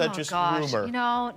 that just rumor?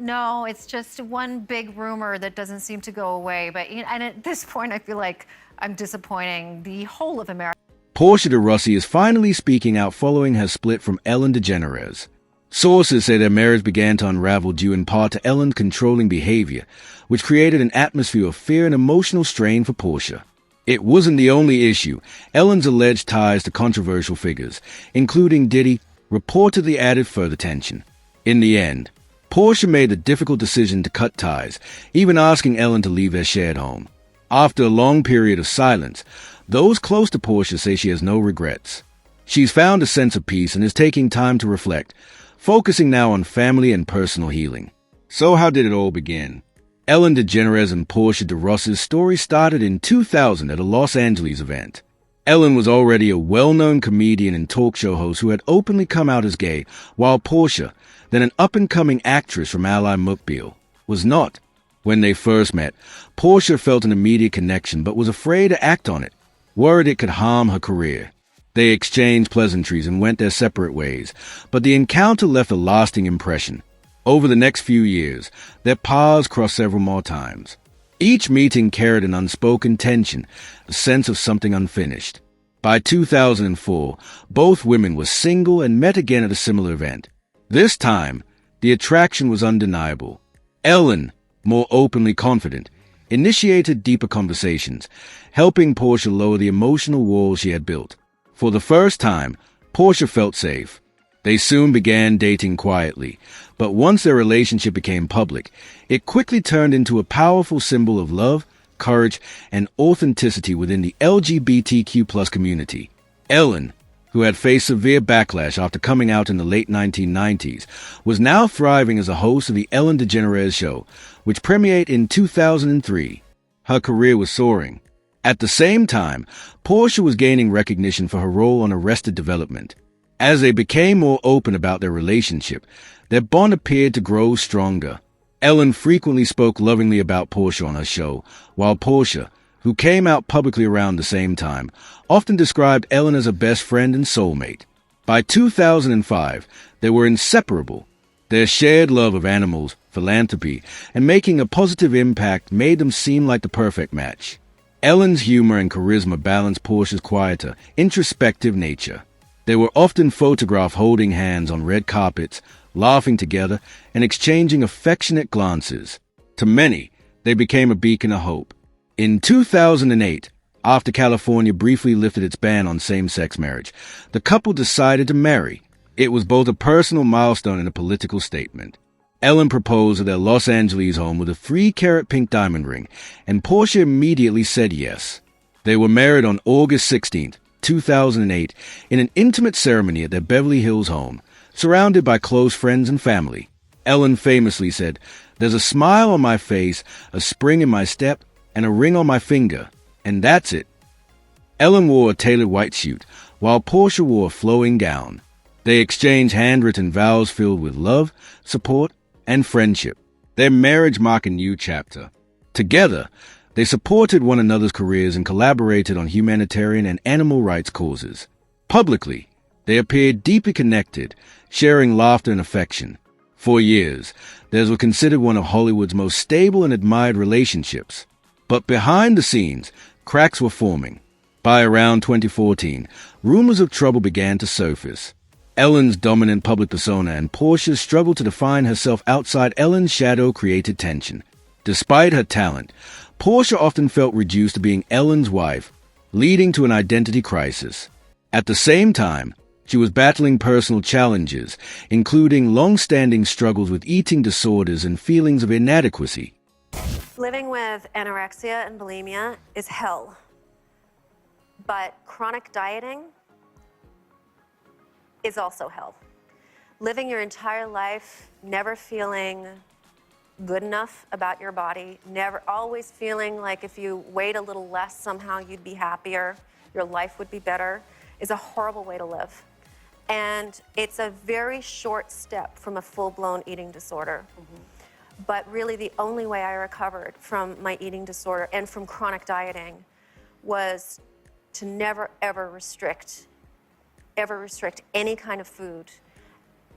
No, it's just one big rumor that doesn't seem to go away. But and at this point, I feel like I'm disappointing the whole of America. Portia de Rossi is finally speaking out following her split from Ellen DeGeneres. Sources say their marriage began to unravel due in part to Ellen's controlling behavior, which created an atmosphere of fear and emotional strain for Portia. It wasn't the only issue. Ellen's alleged ties to controversial figures, including Diddy, reportedly added further tension. In the end, Portia made the difficult decision to cut ties, even asking Ellen to leave their shared home. After a long period of silence, those close to Portia say she has no regrets. She's found a sense of peace and is taking time to reflect, focusing now on family and personal healing. So how did it all begin? Ellen DeGeneres and Portia de Rossi's story started in 2000 at a Los Angeles event. Ellen was already a well-known comedian and talk show host who had openly come out as gay, while Portia, then an up-and-coming actress from Ally Mukbeel, was not. When they first met, Portia felt an immediate connection but was afraid to act on it, worried it could harm her career. They exchanged pleasantries and went their separate ways, but the encounter left a lasting impression. Over the next few years, their paths crossed several more times. Each meeting carried an unspoken tension, a sense of something unfinished. By 2004, both women were single and met again at a similar event. This time, the attraction was undeniable. Ellen, more openly confident, initiated deeper conversations, helping Portia lower the emotional walls she had built. For the first time, Portia felt safe. They soon began dating quietly, but once their relationship became public, it quickly turned into a powerful symbol of love, courage, and authenticity within the LGBTQ+ community. Ellen, who had faced severe backlash after coming out in the late 1990s, was now thriving as a host of the Ellen DeGeneres Show, which premiered in 2003. Her career was soaring. At the same time, Portia was gaining recognition for her role on Arrested Development. As they became more open about their relationship, their bond appeared to grow stronger. Ellen frequently spoke lovingly about Portia on her show, while Portia, who came out publicly around the same time, often described Ellen as a best friend and soulmate. By 2005, they were inseparable. Their shared love of animals, philanthropy, and making a positive impact made them seem like the perfect match. Ellen's humor and charisma balanced Portia's quieter, introspective nature. They were often photographed holding hands on red carpets, laughing together, and exchanging affectionate glances. To many, they became a beacon of hope. In 2008, after California briefly lifted its ban on same-sex marriage, the couple decided to marry. It was both a personal milestone and a political statement. Ellen proposed at their Los Angeles home with a 3-carat pink diamond ring, and Portia immediately said yes. They were married on August 16, 2008, in an intimate ceremony at their Beverly Hills home, surrounded by close friends and family. Ellen famously said, "There's a smile on my face, a spring in my step, and a ring on my finger, and that's it." Ellen wore a tailored white suit, while Portia wore a flowing gown. They exchanged handwritten vows filled with love, support, and friendship. Their marriage marked a new chapter. Together, they supported one another's careers and collaborated on humanitarian and animal rights causes. Publicly, they appeared deeply connected, sharing laughter and affection. For years, theirs was considered one of Hollywood's most stable and admired relationships. But behind the scenes, cracks were forming. By around 2014, rumors of trouble began to surface. Ellen's dominant public persona and Portia's struggle to define herself outside Ellen's shadow created tension. Despite her talent, Portia often felt reduced to being Ellen's wife, leading to an identity crisis. At the same time, she was battling personal challenges, including long-standing struggles with eating disorders and feelings of inadequacy. Living with anorexia and bulimia is hell, but chronic dieting is also hell. Living your entire life never feeling good enough about your body, never always feeling like if you weighed a little less somehow you'd be happier, your life would be better, is a horrible way to live. And it's a very short step from a full-blown eating disorder. But really the only way I recovered from my eating disorder and from chronic dieting was to never ever restrict any kind of food,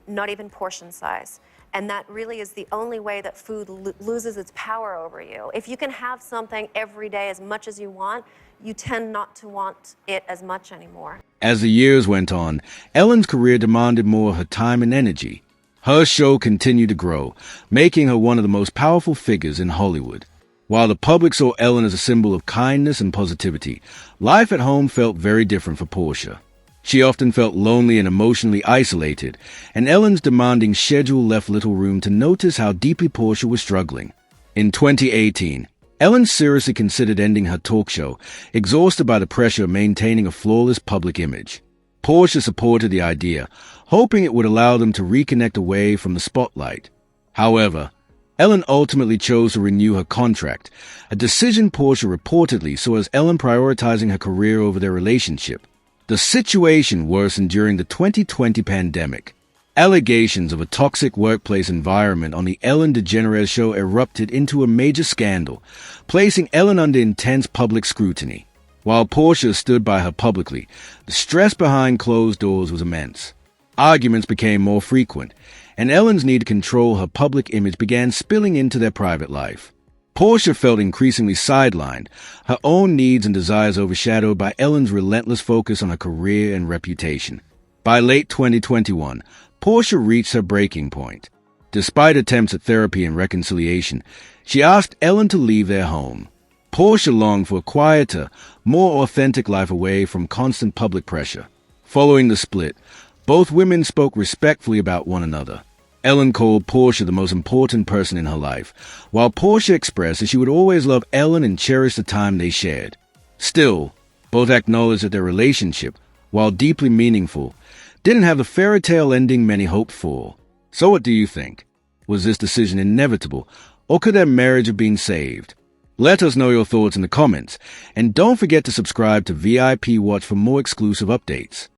not even portion size. And that really is the only way that food loses its power over you. If you can have something every day as much as you want, you tend not to want it as much anymore. As the years went on, Ellen's career demanded more of her time and energy. Her show continued to grow, making her one of the most powerful figures in Hollywood. While the public saw Ellen as a symbol of kindness and positivity, life at home felt very different for Portia. She often felt lonely and emotionally isolated, and Ellen's demanding schedule left little room to notice how deeply Portia was struggling. In 2018, Ellen seriously considered ending her talk show, exhausted by the pressure of maintaining a flawless public image. Portia supported the idea, hoping it would allow them to reconnect away from the spotlight. However, Ellen ultimately chose to renew her contract, a decision Portia reportedly saw as Ellen prioritizing her career over their relationship. The situation worsened during the 2020 pandemic. Allegations of a toxic workplace environment on the Ellen DeGeneres show erupted into a major scandal, placing Ellen under intense public scrutiny. While Portia stood by her publicly, the stress behind closed doors was immense. Arguments became more frequent, and Ellen's need to control her public image began spilling into their private life. Portia felt increasingly sidelined, her own needs and desires overshadowed by Ellen's relentless focus on her career and reputation. By late 2021, Portia reached her breaking point. Despite attempts at therapy and reconciliation, she asked Ellen to leave their home. Portia longed for a quieter, more authentic life away from constant public pressure. Following the split, both women spoke respectfully about one another. Ellen called Portia the most important person in her life, while Portia expressed that she would always love Ellen and cherish the time they shared. Still, both acknowledged that their relationship, while deeply meaningful, didn't have the fairy tale ending many hoped for. So what do you think? Was this decision inevitable, or could their marriage have been saved? Let us know your thoughts in the comments, and don't forget to subscribe to VIP Watch for more exclusive updates.